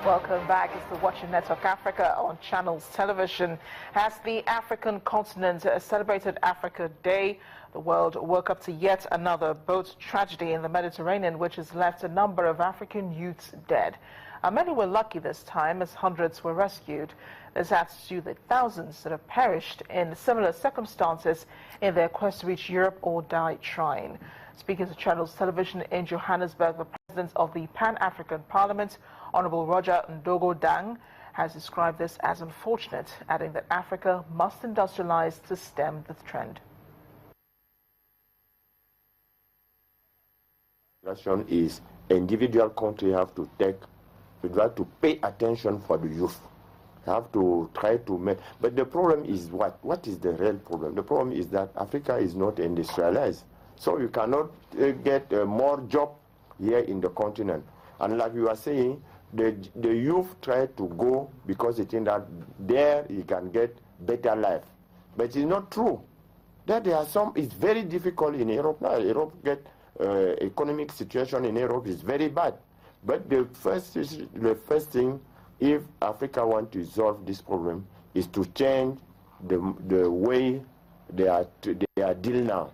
Welcome back. It's the Watching Network Africa on Channels Television. As the African continent celebrated Africa Day, the world woke up to yet another boat tragedy in the Mediterranean, which has left a number of African youths dead. Many were lucky this time, as hundreds were rescued. This adds to the thousands that have perished in similar circumstances in their quest to reach Europe or die trying. Speaking to Channels Television in Johannesburg, the president of the Pan-African Parliament, Honorable Roger Ndogo Dang, has described this as unfortunate, adding that Africa must industrialize to stem the trend. Is individual country have to pay attention for the youth. Have to try to make, but the problem is what is the real problem? The problem is that Africa is not industrialized, so you cannot get more job here in the continent. And like you are saying, the youth try to go because they think that there you can get better life, but it's not true. That there are some. It's very difficult in Europe now. Europe get economic situation in Europe is very bad. But the first thing, if Africa want to solve this problem, is to change the way they are deal now.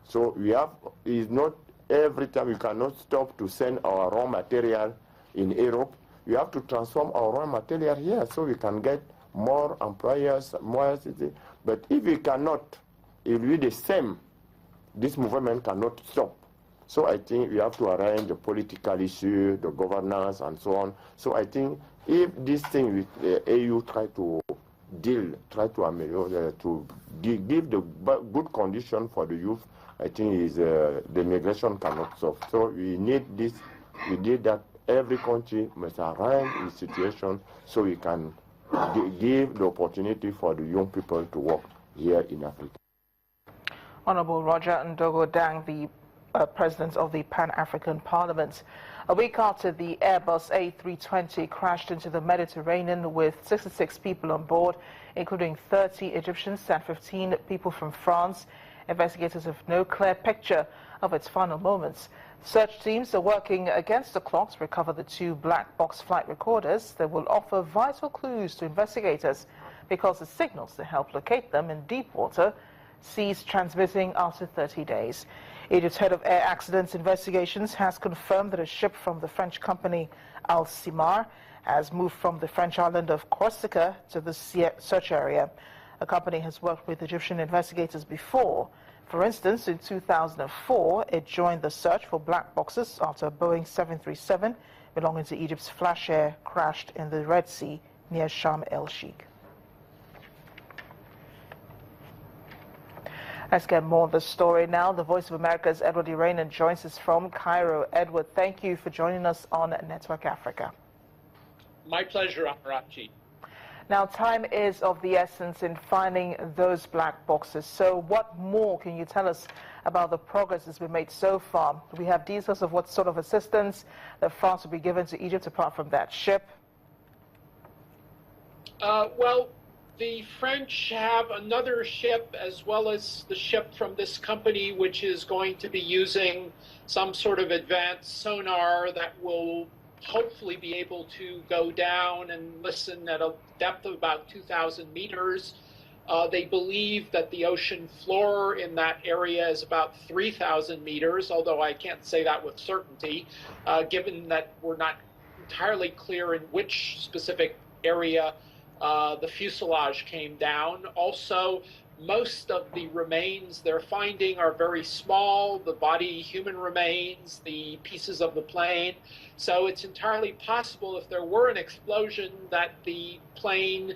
So we have, is not every time we cannot stop to send our raw material in Europe. We have to transform our raw material here so we can get more employers, more city. But if we cannot, it will be the same. This movement cannot stop. So I think we have to arrange the political issue, the governance, and so on. So I think if this thing with the AU try to ameliorate, to give the good condition for the youth, I think is the migration cannot solve. So we need this. We need that every country must arrange its situation so we can give the opportunity for the young people to work here in Africa. Honorable Roger Ndogo Dang, the President of the Pan-African Parliament. A week after the Airbus A320 crashed into the Mediterranean with 66 people on board, including 30 Egyptians and 15 people from France, investigators have no clear picture of its final moments. Search teams are working against the clock to recover the two black box flight recorders that will offer vital clues to investigators because the signals that help locate them in deep water ceased transmitting after 30 days. Egypt's head of air accidents investigations has confirmed that a ship from the French company Al Simar has moved from the French island of Corsica to the search area. The company has worked with Egyptian investigators before. For instance, in 2004, it joined the search for black boxes after a Boeing 737 belonging to Egypt's Flash Air crashed in the Red Sea near Sharm el-Sheikh. Let's get more of the story now. The Voice of America's Edward Iranian joins us from Cairo. Edward, thank you for joining us on Network Africa. My pleasure, Amarachi. Now, time is of the essence in finding those black boxes. So what more can you tell us about the progress that's been made so far? Do we have details of what sort of assistance that France will be given to Egypt apart from that ship? Well, the French have another ship as well as the ship from this company, which is going to be using some sort of advanced sonar that will hopefully be able to go down and listen at a depth of about 2,000 meters. They believe that the ocean floor in that area is about 3,000 meters, although I can't say that with certainty, given that we're not entirely clear in which specific area the fuselage came down. Also, most of the remains they're finding are very small, the body, human remains, the pieces of the plane. So it's entirely possible if there were an explosion that the plane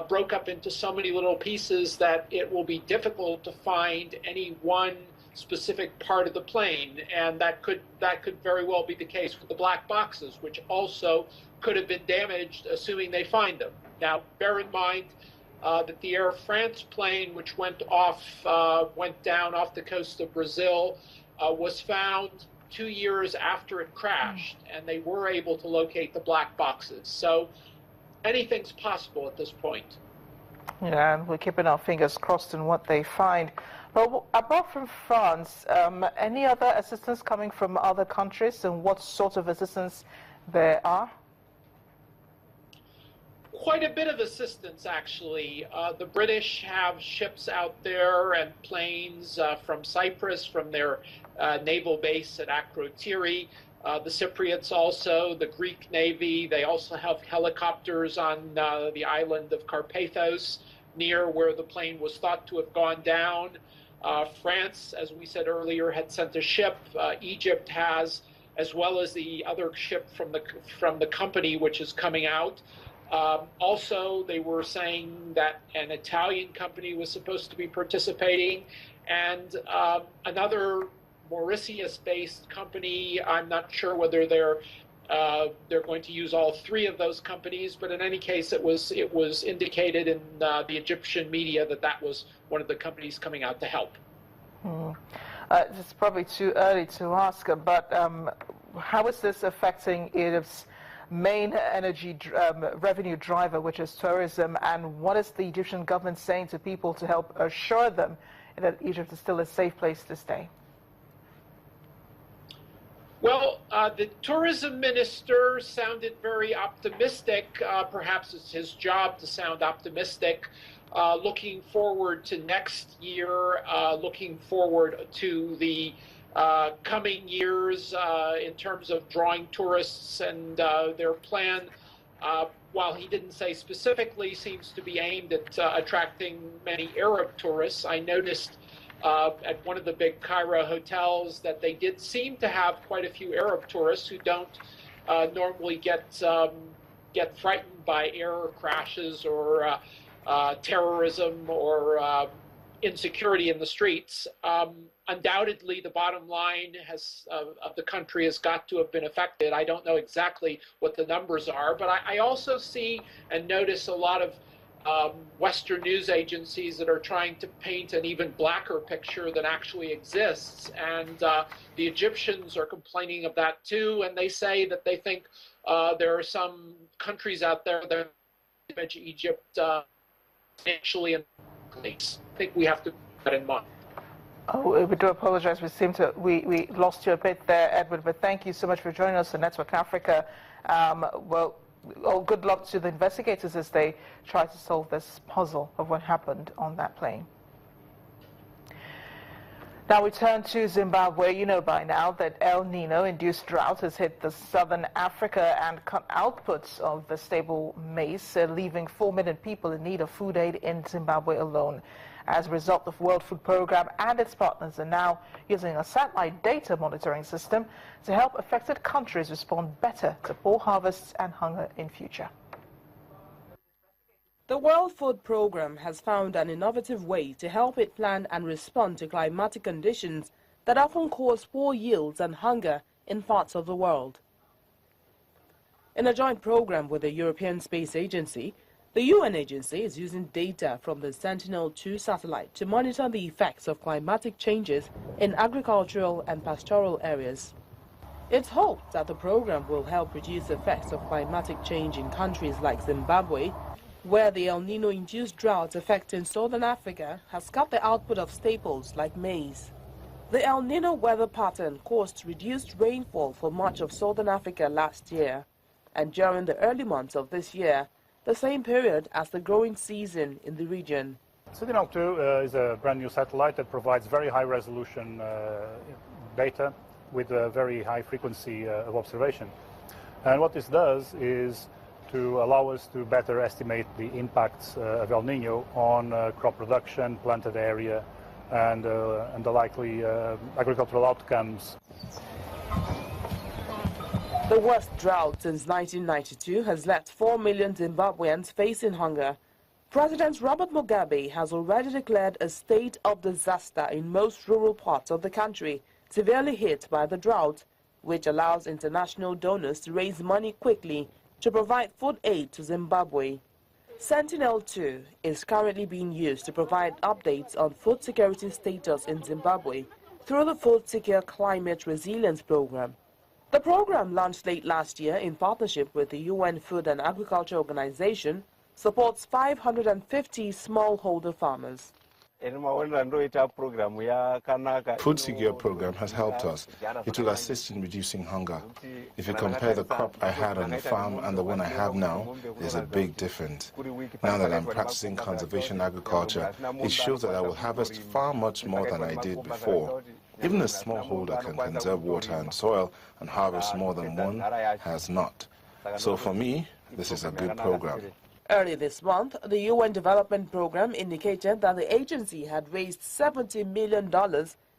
broke up into so many little pieces that it will be difficult to find any one specific part of the plane. And that could very well be the case with the black boxes, which also could have been damaged, assuming they find them. Now, bear in mind that the Air France plane, which went down off the coast of Brazil, was found 2 years after it crashed, and they were able to locate the black boxes. So anything's possible at this point. Yeah, and we're keeping our fingers crossed on what they find. But apart from France, any other assistance coming from other countries, and what sort of assistance there are? quite a bit of assistance, actually. The British have ships out there and planes from Cyprus, from their naval base at Akrotiri. The Cypriots also, the Greek Navy, they also have helicopters on the island of Carpathos, near where the plane was thought to have gone down. France, as we said earlier, had sent a ship. Egypt has, as well as the other ship from the company which is coming out. Also, they were saying that an Italian company was supposed to be participating, and another Mauritius-based company. I'm not sure whether they're going to use all three of those companies, but in any case, it was indicated in the Egyptian media that that was one of the companies coming out to help. It's probably too early to ask, but how is this affecting Egypt's main energy revenue driver, which is tourism, and what is the Egyptian government saying to people to help assure them that Egypt is still a safe place to stay? Well, the tourism minister sounded very optimistic. Perhaps it's his job to sound optimistic, looking forward to next year, looking forward to the coming years in terms of drawing tourists, and their plan, while he didn't say specifically, seems to be aimed at attracting many Arab tourists. I noticed at one of the big Cairo hotels that they did seem to have quite a few Arab tourists who don't normally get frightened by air crashes or terrorism or insecurity in the streets. Undoubtedly, the bottom line of the country has got to have been affected. I don't know exactly what the numbers are, but I also see and notice a lot of Western news agencies that are trying to paint an even blacker picture than actually exists. And the Egyptians are complaining of that too, and they say that they think there are some countries out there that image Egypt financially and police. I think we have to keep that in mind. Oh, we do apologize. We lost you a bit there, Edward, but thank you so much for joining us on Network Africa. Good luck to the investigators as they try to solve this puzzle of what happened on that plane. Now we turn to Zimbabwe. You know by now that El Nino-induced drought has hit the southern Africa and cut outputs of the stable maize, leaving 4 million people in need of food aid in Zimbabwe alone. As a result, the World Food Programme and its partners are now using a satellite data monitoring system to help affected countries respond better to poor harvests and hunger in future. The World Food Programme has found an innovative way to help it plan and respond to climatic conditions that often cause poor yields and hunger in parts of the world. In a joint program with the European Space Agency, the UN agency is using data from the Sentinel-2 satellite to monitor the effects of climatic changes in agricultural and pastoral areas. It's hoped that the program will help reduce the effects of climatic change in countries like Zimbabwe, where the El Nino-induced drought affecting southern Africa has cut the output of staples like maize. The El Nino weather pattern caused reduced rainfall for much of southern Africa last year, and during the early months of this year, the same period as the growing season in the region. Sentinel-2 is a brand new satellite that provides very high resolution data with a very high frequency of observation. And what this does is to allow us to better estimate the impacts of El Nino on crop production, planted area, and the likely agricultural outcomes. The worst drought since 1992 has left 4 million Zimbabweans facing hunger. President Robert Mugabe has already declared a state of disaster in most rural parts of the country, severely hit by the drought, which allows international donors to raise money quickly to provide food aid to Zimbabwe. Sentinel-2 is currently being used to provide updates on food security status in Zimbabwe through the Food Secure Climate Resilience Program. The program, launched late last year in partnership with the UN Food and Agriculture Organization, supports 550 smallholder farmers. Food Secure program has helped us. It will assist in reducing hunger. If you compare the crop I had on the farm and the one I have now, there's a big difference. Now that I'm practicing conservation agriculture, it shows that I will harvest far much more than I did before. Even a smallholder can conserve water and soil and harvest more than one has not. So for me, this is a good program. Early this month, the UN Development Program indicated that the agency had raised $70 million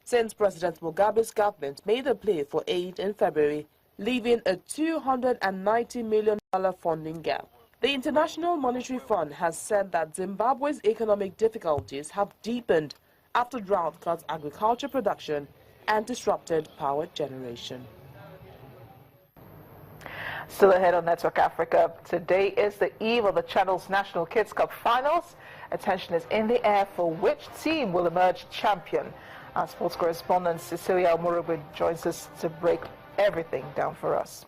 since President Mugabe's government made a plea for aid in February, leaving a $290 million funding gap. The International Monetary Fund has said that Zimbabwe's economic difficulties have deepened after drought cut agriculture production and disrupted power generation. Still ahead on Network Africa, today is the eve of the Channel's National Kids Cup finals. Attention is in the air for which team will emerge champion. Our sports correspondent Cecilia Omurugwe joins us to break everything down for us.